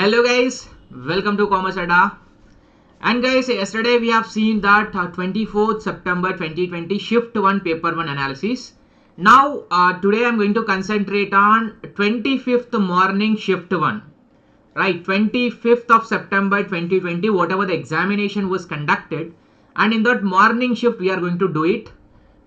Hello guys, welcome to Commerce Adda. And guys, yesterday we have seen that 24th September 2020 Shift 1 Paper 1 analysis. Now today I am going to concentrate on 25th morning Shift 1. Right, 25th of September 2020, whatever the examination was conducted, and in that morning shift we are going to do it.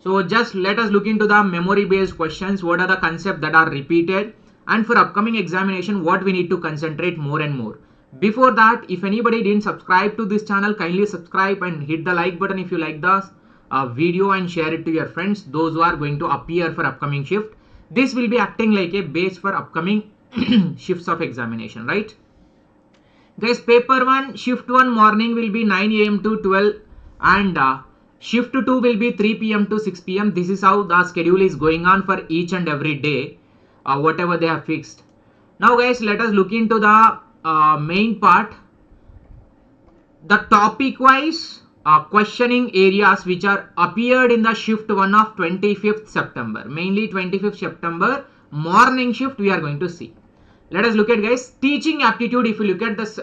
So just let us look into the memory based questions, what are the concepts that are repeated, and for upcoming examination what we need to concentrate more and more. Before that, if anybody didn't subscribe to this channel, kindly subscribe and hit the like button if you like the video, and share it to your friends, those who are going to appear for upcoming shift. This will be acting like a base for upcoming shifts of examination, right? Guys, paper 1 shift 1 morning will be 9 a.m. to 12, and shift 2 will be 3 p.m. to 6 p.m. This is how the schedule is going on for each and every day, whatever they have fixed. Now guys, let us look into the main part, the topic wise questioning areas which are appeared in the shift 1 of 25th September. Mainly 25th September morning shift we are going to see. Let us look at, guys, teaching aptitude. If you look at this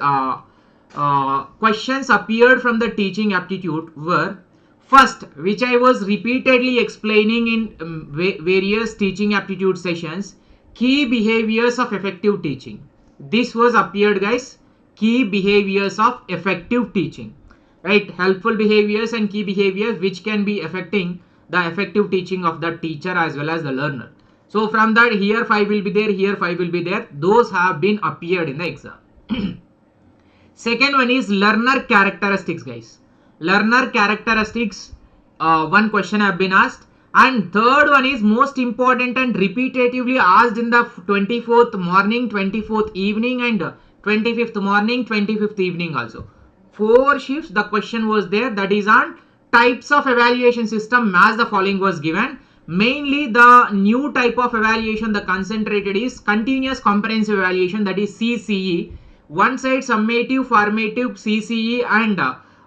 questions appeared from the teaching aptitude were first, which I was repeatedly explaining in various teaching aptitude sessions, key behaviors of effective teaching. This was appeared, guys, key behaviors of effective teaching, right? Helpful behaviors and key behaviors which can be affecting the effective teaching of the teacher as well as the learner. So from that, here 5 will be there, here 5 will be there. Those have been appeared in the exam. Second one is learner characteristics, guys. Learner characteristics, one question have been asked. And third one is most important and repetitively asked in the 24th morning, 24th evening, and 25th morning, 25th evening also. 4 shifts the question was there, that is on types of evaluation system as the following was given. Mainly the new type of evaluation, the concentrated is continuous comprehensive evaluation, that is CCE. One side summative, formative, CCE, and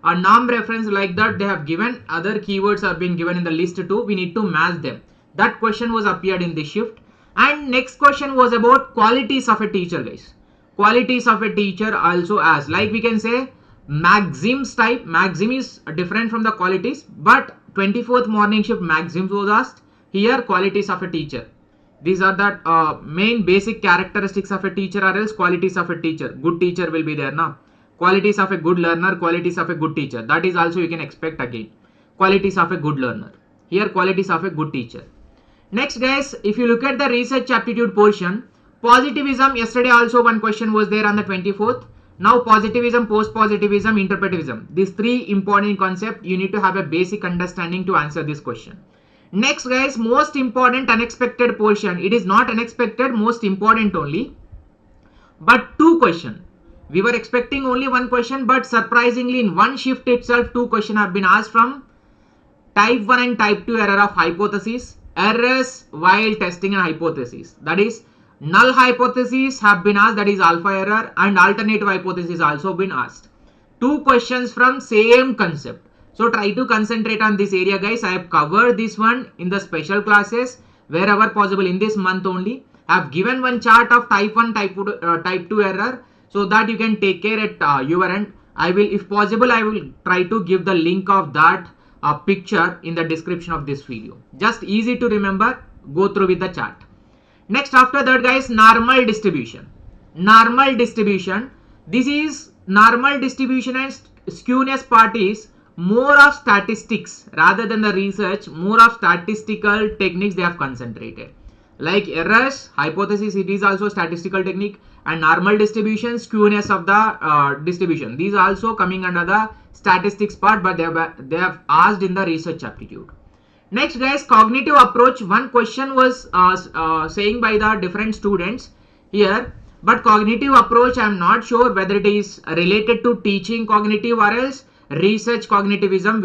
a norm reference like that they have given. Other keywords have been given in the list too. We need to match them. That question was appeared in this shift. And next question was about qualities of a teacher, guys. Qualities of a teacher also asked. Like we can say maxims type. Maxim is different from the qualities, but 24th morning shift maxims was asked. Here qualities of a teacher. These are the main basic characteristics of a teacher, or else qualities of a teacher. Good teacher will be there now. Qualities of a good learner, qualities of a good teacher. That is also you can expect again. Qualities of a good learner. Here qualities of a good teacher. Next, guys, if you look at the research aptitude portion, positivism, yesterday also one question was there on the 24th. Now positivism, post-positivism, interpretivism. These 3 important concepts you need to have a basic understanding to answer this question. Next, guys, most important unexpected portion. It is not unexpected, most important only. But 2 questions. We were expecting only 1 question, but surprisingly in one shift itself 2 questions have been asked from type 1 and type 2 error of hypothesis, errors while testing a hypothesis. That is null hypothesis have been asked, that is alpha error, and alternative hypothesis also been asked. 2 questions from same concept. So try to concentrate on this area, guys. I have covered this one in the special classes wherever possible in this month only. I have given one chart of type 1, type 2 error, so that you can take care at your end. I will, if possible, I will try to give the link of that picture in the description of this video. Just easy to remember, go through with the chart. Next, after that, guys, normal distribution. Normal distribution. This is normal distribution and skewness part is more of statistics rather than the research. More of statistical techniques they have concentrated. Like errors, hypothesis, it is also statistical technique, and normal distribution, skewness of the distribution. These are also coming under the statistics part, but they have asked in the research aptitude. Next, guys, cognitive approach. One question was saying by the different students here, but cognitive approach I am not sure whether it is related to teaching cognitive or else research cognitivism.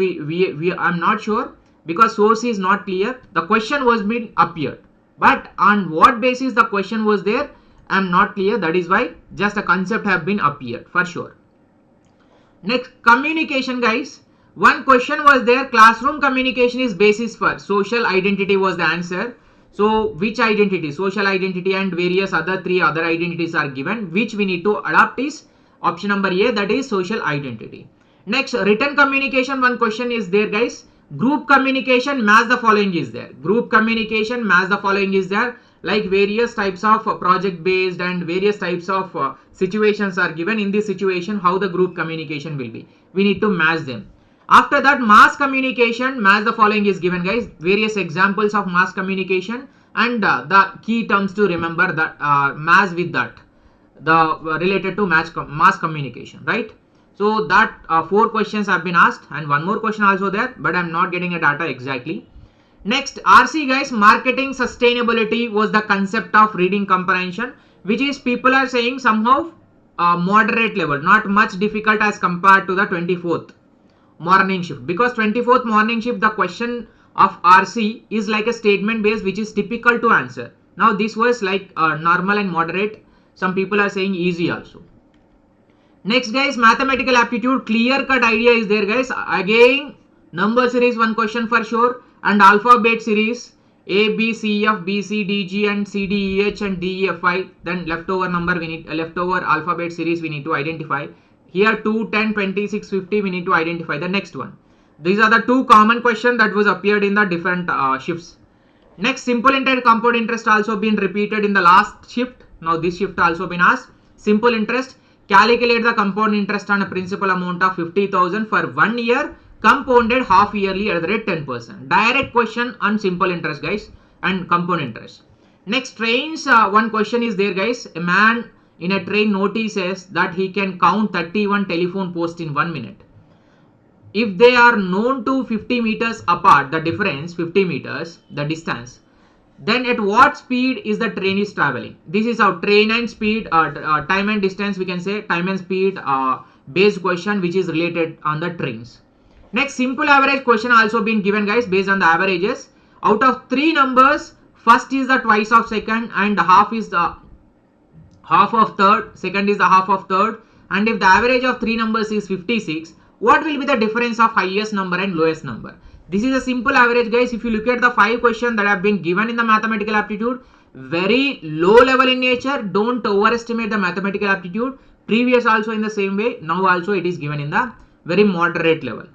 I am not sure because source is not clear. The question was been appeared, but on what basis the question was there, I am not clear. That is why just a concept have been appeared for sure. Next, communication, guys. One question was there, classroom communication is basis for social identity was the answer. So which identity? Social identity and various other three other identities are given, which we need to adopt is option number A, that is social identity. Next, written communication, one question is there guys. Group communication, match the following is there. Group communication, match the following is there. Like various types of project based and various types of situations are given. In this situation, how the group communication will be, we need to match them. After that, mass communication, match the following is given guys. Various examples of mass communication and the key terms to remember that match with that, the related to mass communication, right? So that 4 questions have been asked and one more question also there, but I'm not getting a data exactly. Next, RC guys, marketing sustainability was the concept of reading comprehension, which is people are saying somehow moderate level, not much difficult as compared to the 24th morning shift, because 24th morning shift the question of RC is like a statement based, which is typical to answer. Now this was like normal and moderate, some people are saying easy also. Next guys, mathematical aptitude, clear cut idea is there guys. Again number series one question for sure, and alphabet series A B C F B C D G and C D E H and D E F I, then leftover number we need, leftover alphabet series we need to identify. Here 2, 10, 26, 50 we need to identify the next one. These are the 2 common questions that was appeared in the different shifts. Next, simple interest, compound interest also been repeated in the last shift. Now this shift also been asked. Simple interest, calculate the compound interest on a principal amount of 50,000 for 1 year, compounded half yearly at the rate 10%. Direct question on simple interest guys and compound interest. Next, trains, one question is there guys. A man in a train notices that he can count 31 telephone posts in 1 minute. If they are known to 50 meters apart, the difference 50 meters, the distance, then at what speed is the train is traveling? This is our train and speed, time and distance, we can say time and speed based question, which is related on the trains. Next, simple average question also been given guys, based on the averages. Out of 3 numbers, first is the twice of second and half is the half of third, second is the half of third, and if the average of 3 numbers is 56, what will be the difference of highest number and lowest number? This is a simple average guys. If you look at the 5 questions that have been given in the mathematical aptitude, very low level in nature, don't overestimate the mathematical aptitude. Previous also in the same way, now also it is given in the very moderate level.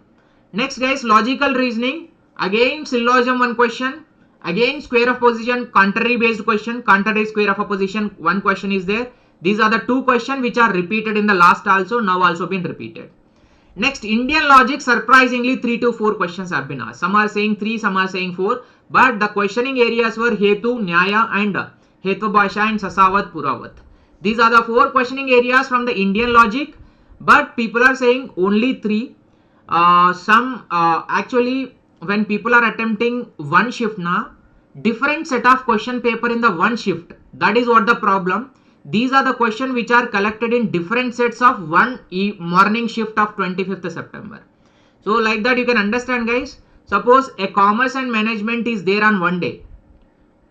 Next guys, logical reasoning, again syllogism one question. Again, square of position, contrary based question, contrary square of a position, one question is there. These are the 2 questions which are repeated in the last also, now also been repeated. Next, Indian logic, surprisingly 3 to 4 questions have been asked. Some are saying 3, some are saying 4, but the questioning areas were Hetu, Nyaya and Hetvabhasha and Sasavat, Puravat. These are the 4 questioning areas from the Indian logic, but people are saying only 3. Actually, when people are attempting one shift now, different set of question paper in the one shift, that is what the problem. These are the questions which are collected in different sets of one morning shift of 25th September. So like that you can understand guys. Suppose a commerce and management is there on one day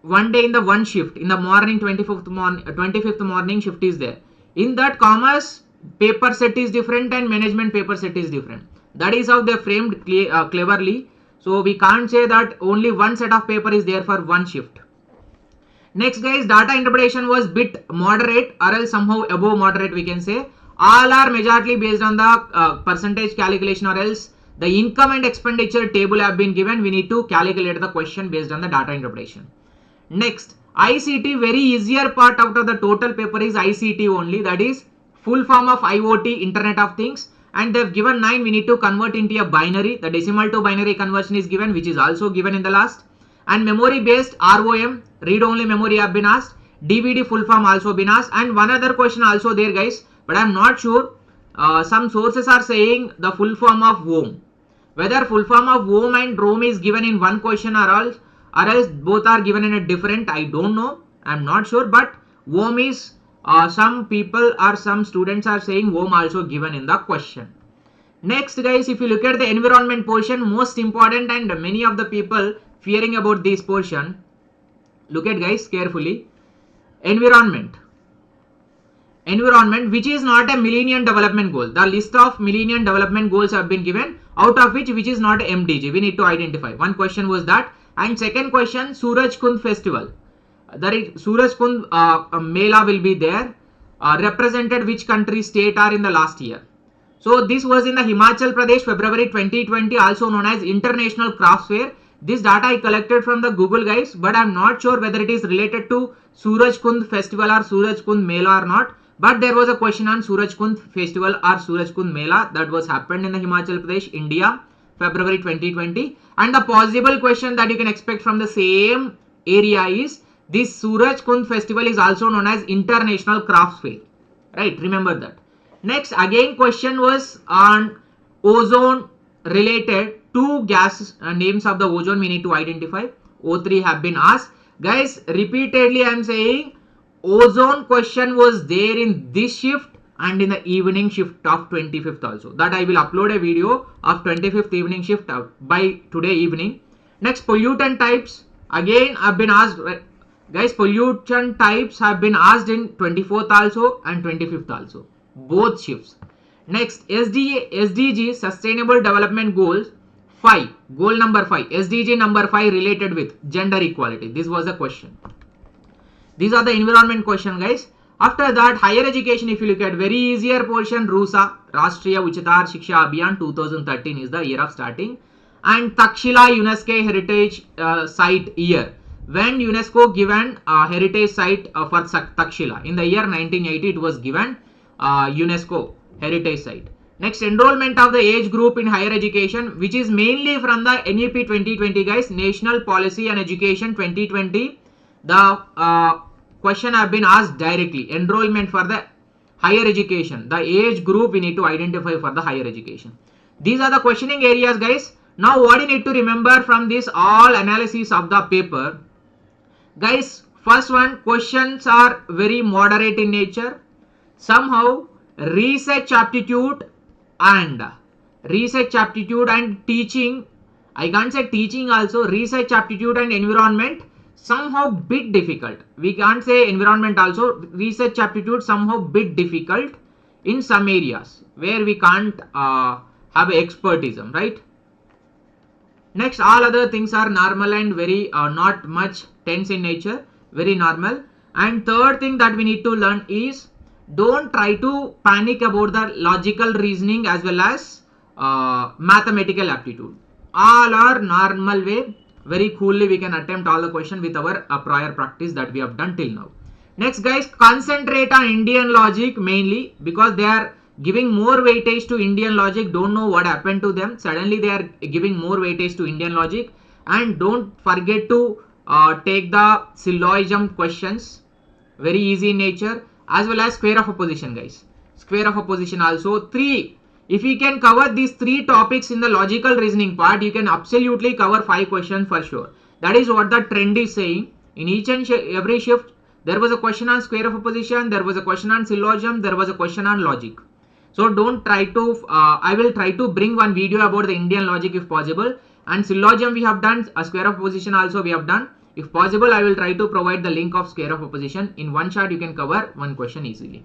in the one shift, in the morning 25th morning shift is there. In that, commerce paper set is different and management paper set is different. That is how they framed cleverly. So we can't say that only one set of paper is there for one shift. Next guys, data interpretation was bit moderate or else somehow above moderate we can say. All are majorly based on the percentage calculation or else the income and expenditure table have been given. We need to calculate the question based on the data interpretation. Next, ICT, very easier part out of the total paper is ICT only, that is full form of IoT, Internet of Things, and they've given 9, we need to convert into a binary. The decimal to binary conversion is given, which is also given in the last. And memory based ROM, read only memory have been asked. DVD full form also been asked, and one other question also there guys, but I am not sure. Some sources are saying the full form of WOM. Whether full form of WOM and ROM is given in one question or else both are given in a different, I don't know, I am not sure, but WOM is some people or some students are saying WOM also given in the question. Next guys, if you look at the environment portion, most important and many of the people fearing about this portion, look at guys carefully. Environment, which is not a millennium development goal. The list of millennium development goals have been given, out of which is not a MDG. We need to identify. One question was that And second question, Suraj Kund festival. Suraj Kund Mela will be there. Represented which country, state are in the last year. So this was in the Himachal Pradesh, February 2020, also known as International Crafts Fair. This data I collected from the Google, guys, but I'm not sure whether it is related to Suraj Kund festival or Suraj Kund Mela or not. But there was a question on Suraj Kund festival or Suraj Kund Mela that was happened in the Himachal Pradesh, India, February 2020. And the possible question that you can expect from the same area is, this Suraj Kund festival is also known as International Crafts Fair. Right, remember that. Next, again question was on ozone related. Two gas names of the ozone we need to identify. O3 have been asked. Guys, repeatedly I am saying ozone question was there in this shift and in the evening shift of 25th also. That I will upload a video of 25th evening shift by today evening. Next, pollutant types. Again have been asked. Guys, pollution types have been asked in 24th also and 25th also. Both shifts. Next, SDG Sustainable Development Goals 5. Goal number 5. SDG number 5 related with gender equality. This was the question. These are the environment question, guys. After that, higher education, if you look at very easier portion, RUSA, Rashtriya Uchitar Shiksha Abhiyan 2013 is the year of starting. And Takshila UNESCO Heritage Site year. When UNESCO given heritage site for Takshila. In the year 1980, it was given UNESCO heritage site. Next, enrollment of the age group in higher education, which is mainly from the NEP 2020, guys, National Policy and Education 2020. The question have been asked directly. Enrollment for the higher education. The age group we need to identify for the higher education. These are the questioning areas, guys. Now, what you need to remember from this all analysis of the paper. Guys, first one, questions are very moderate in nature. Somehow, research aptitude and teaching, I can't say teaching also, research aptitude and environment somehow bit difficult. We can't say environment also, research aptitude somehow bit difficult in some areas where we can't have expertism, right? Next, all other things are normal and very not much tense in nature, very normal. And third thing that we need to learn is, don't try to panic about the logical reasoning as well as mathematical aptitude. All are normal way. Very coolly we can attempt all the question with our prior practice that we have done till now. Next, guys, concentrate on Indian logic mainly, because they are giving more weightage to Indian logic. Don't know what happened to them. Suddenly they are giving more weightage to Indian logic. And don't forget to take the syllogism questions. Very easy in nature. As well as square of opposition, guys. Square of opposition also. 3. If you can cover these 3 topics in the logical reasoning part, you can absolutely cover 5 questions for sure. That is what the trend is saying. In each and every shift, there was a question on square of opposition, there was a question on syllogism, there was a question on logic. So don't try to, I will try to bring one video about the Indian logic if possible. And syllogism we have done, a square of opposition also we have done. If possible, I will try to provide the link of square of opposition. In one shot, you can cover one question easily.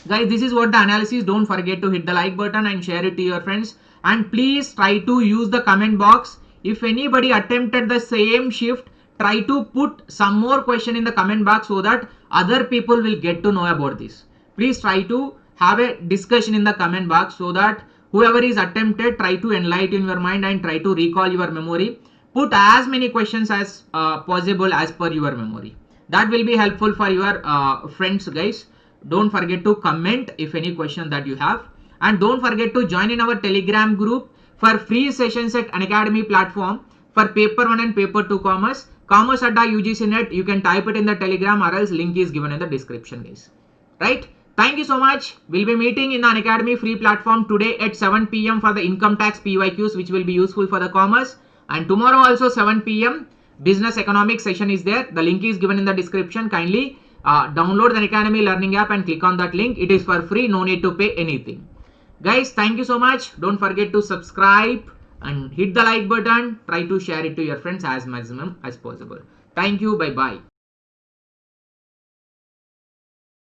Guys, this is what the analysis. Don't forget to hit the like button and share it to your friends. And please try to use the comment box. If anybody attempted the same shift, try to put some more question in the comment box so that other people will get to know about this. Please try to have a discussion in the comment box so that whoever is attempted, try to enlighten your mind and try to recall your memory. Put as many questions as possible as per your memory. That will be helpful for your friends, guys. Don't forget to comment if any question that you have. And don't forget to join in our Telegram group for free sessions at Unacademy platform for paper 1 and paper 2 commerce. Commerce Adda UGC net. You can type it in the Telegram or else link is given in the description, guys. Right? Thank you so much. We'll be meeting in the Unacademy free platform today at 7 PM for the income tax PYQs, which will be useful for the commerce. And tomorrow also 7 PM business economics session is there. The link is given in the description. Kindly download the Unacademy learning app and click on that link. It is for free. No need to pay anything. Guys, thank you so much. Don't forget to subscribe and hit the like button. Try to share it to your friends as maximum as possible. Thank you. Bye bye.